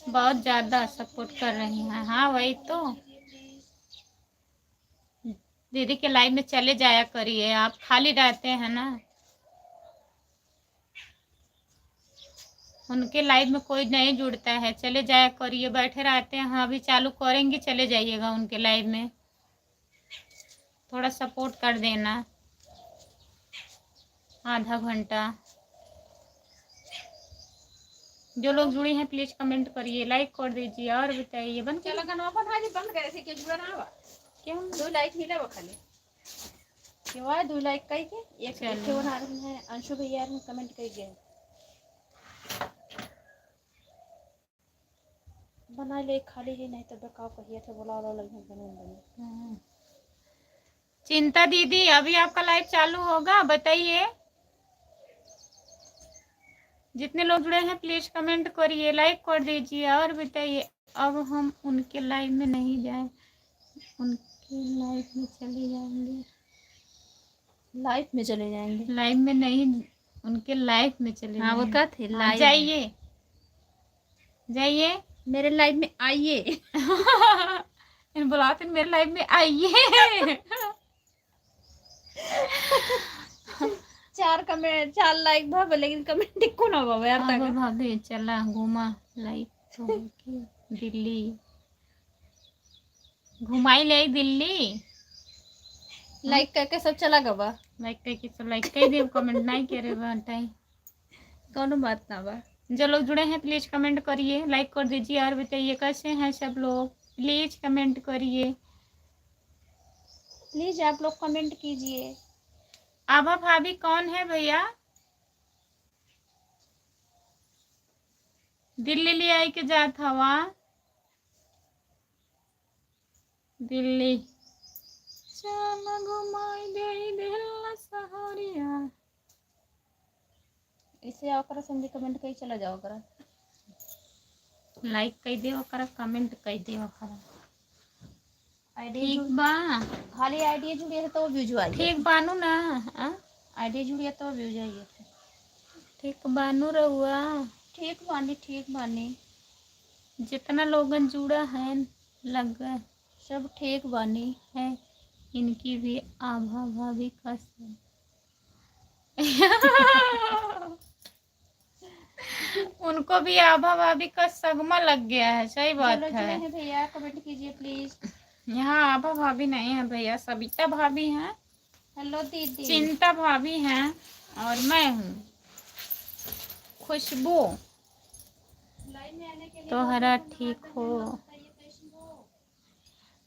बहुत ज़्यादा सपोर्ट कर रही हैं। हाँ वही तो, दीदी के लाइव में चले जाया करिए, आप खाली रहते हैं ना। उनके लाइव में कोई नहीं जुड़ता है, चले जाया करिए। बैठे रहते हैं, हाँ अभी चालू करेंगे चले जाइएगा उनके लाइव में, थोड़ा सपोर्ट कर देना आधा घंटा। जो लोग जुड़े हैं प्लीज कमेंट करिए, लाइक कर दीजिए और बताइए। बंद चला गनवा बंद करे थे, के जुड़ा ना बा क्यों? 2 लाइक मिला बा खाली क्यों है 2 लाइक कई के एक बना रहे हैं। अंशु भैया ने कमेंट कर गए बना ले खाली है, नहीं तो बेकार कहिए थे बोला वाला लगे बने। चिंता दीदी अभी आपका लाइव चालू होगा, बताइए। जितने लोग जुड़े हैं प्लीज कमेंट करिए, लाइक कर दीजिए और बताइए। अब हम उनके लाइव में नहीं जाए, उनके लाइव में चले जाएंगे। लाइव में चले जाएंगे, लाइव में नहीं, उनके लाइव में चले हाँ वो क्या थे लाइव। जाइए जाइए मेरे लाइव में आइए। बुलाते मेरे लाइव में आइए। 4 लाइक भाव लेकिन कमेंट को ना भाव यार तक भाभी चला घूमा लाइव तो दिल्ली घुमाई ले दिल्ली लाइक करके सब चला गवा। लाइक कई तो लाइक कई दे, कमेंट नहीं करे बाटाई कौनो बात ना बा। जो लोग जुड़े हैं प्लीज कमेंट करिए, लाइक कर दीजिए और बताइए कैसे हैं सब लोग, प्लीज कमेंट करिए। प्लीज आप लोग कमेंट कीजिए। आभा भाभी कौन है भैया? दिल्ली ले आई के जात हवा, दिल्ली चल घुमाई दे दिल सहरिया। इसे आकर समझे कमेंट कहीं चला जाओ करा, लाइक कई दे ओकरा, कमेंट कई दे ओकरा। आईडी ठीक बा, खाली आईडी जुड़िए तो व्यूज आइए। ठीक बानू ना? आईडी जुड़िए तो व्यूज आइए। ठीक बानू रहुआ? ठीक बानी, ठीक बानी। जितना लोगन जुड़ा है लग सब ठीक बानी है। इनकी भी आभा भाभी का उनको भी आभा भाभी का सगमा लग गया है। सही बात है भैया, कमेंट कीजिए प्लीज। यहाँ आभा भाभी नहीं है भैया, सविता भाभी हैं, हेलो दीदी, चिंता भाभी हैं और मैं हूँ खुशबू। तोहरा ठीक हो?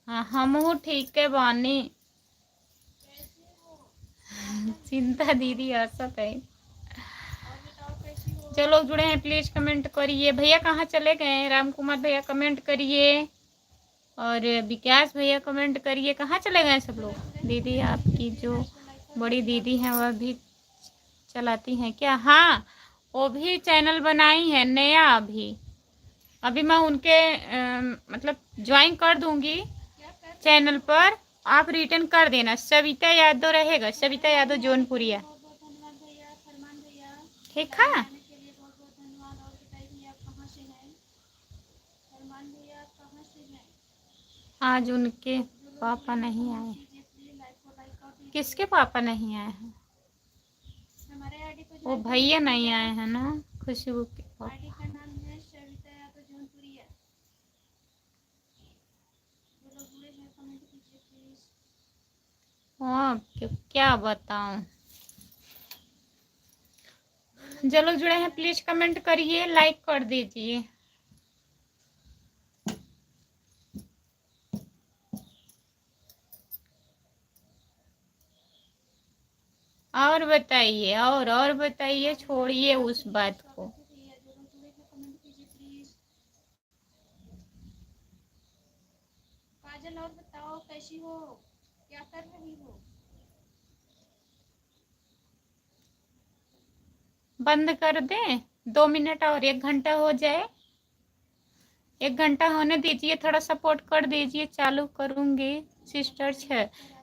हाँ हम ठीक है बानी। चिंता दीदी हंसत है। जो लोग जुड़े हैं प्लीज कमेंट करिए। भैया कहाँ चले गए? राम कुमार भैया कमेंट करिए और विकास भैया कमेंट करिए। कहाँ चले गए सब लोग? दीदी आपकी जो बड़ी दीदी हैं वह भी चलाती हैं क्या? हाँ वो भी चैनल बनाई है नया। अभी मैं उनके मतलब ज्वाइन कर दूंगी चैनल पर, आप रिटर्न कर देना। सविता यादव रहेगा, सविता यादव जौनपुरिया। ठीक है। आज उनके पापा नहीं आए। किसके पापा नहीं आए हैं? वो भैया नहीं आए हैं ना, खुशबू के पापा। हाँ क्या बताऊं। जो लोग जुड़े हैं प्लीज कमेंट करिए, लाइक कर दीजिए। और बताइए, और बताइए, छोड़िए उस बात को। काजल और बताओ कैसी हो, क्या कर रही हो? बंद कर दें 2 मिनट और 1 घंटा हो जाए। 1 घंटा होने दीजिए, थोड़ा सपोर्ट कर दीजिए। चालू करूंगी सिस्टर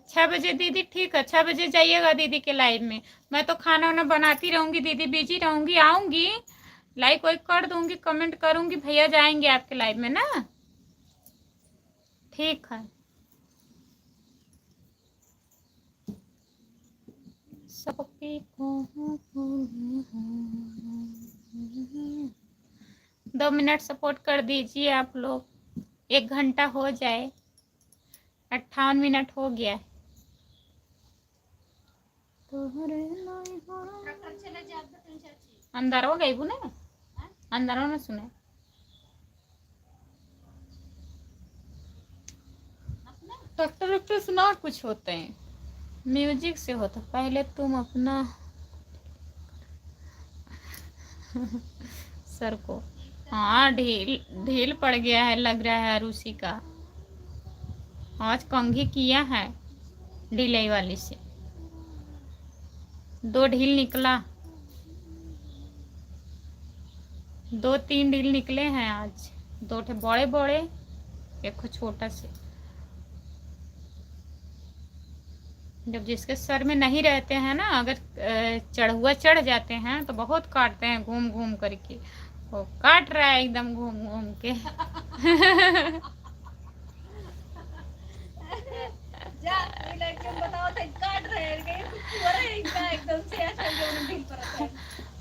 6 बजे। दीदी ठीक है, 6 बजे जाइएगा दीदी के लाइव में। मैं तो खाना वाना बनाती रहूंगी दीदी, बिजी रहूंगी। आऊंगी लाइक वाइक कर दूंगी, कमेंट करूंगी। भैया जाएंगे आपके लाइव में ना? ठीक है। सबकी 2 मिनट सपोर्ट कर दीजिए आप लोग। 1 घंटा हो जाए। 58 मिनट हो गया। अंदर हो गई बुने, अंदर हो ना सुने। ट्रैक्टर सुना कुछ होते हैं, म्यूजिक से होता। पहले तुम अपना सर को, हाँ ढील पड़ गया है लग रहा है रूसी का। आज कंघी किया है ढीलाई वाली से, 2 ढील निकला, 2-3 ढील निकले हैं आज। 2 ठे बड़े बड़े, 1 छोटा से। जब जिसके सर में नहीं रहते हैं ना, अगर चढ़ुआ चढ़ जाते हैं तो बहुत काटते हैं घूम घूम करके। वो काट रहा है एकदम घूम घूम के।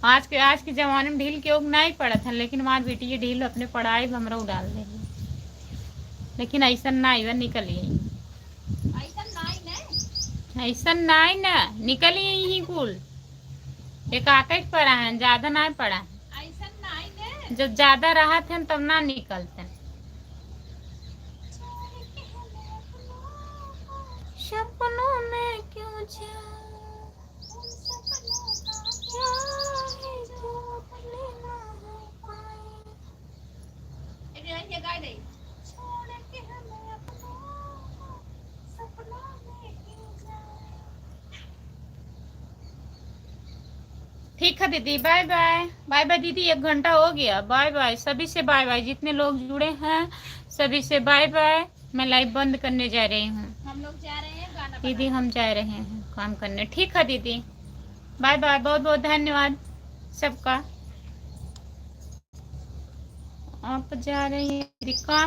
आज के जमाने में ढील के योग नहीं पड़ा था, लेकिन आज बेटी ये ढील अपने पढ़ाई हमरा डाल दे। लेकिन ऐसा नहीं वह निकली। ऐसा नहीं ना, निकल ही कुल एक आकट पड़ा है, ज्यादा नहीं पड़ा है। ऐसा नहीं ने जब ज्यादा रहा थे तब ना निकलते। सपनों में क्यों जाऊं, उन सपनों का क्या है जो अपने ना हो पाए। एक लाइन ये गा दे। छोड़ के हमें अपनों को, सपनों में क्यों जाऊं। ठीक है दीदी, बाय बाय। बाय बाय दीदी, 1 घंटा हो गया। बाय बाय सभी से, बाय बाय जितने लोग जुड़े हैं सभी से बाय बाय। मैं लाइव बंद करने जा रही हूँ। हम लोग जा रहे हैं गाना दीदी हम जा रहे हैं काम करने। ठीक है दीदी, बाय बाय। बहुत बहुत धन्यवाद सबका। आप जा रही हैं दीदी काम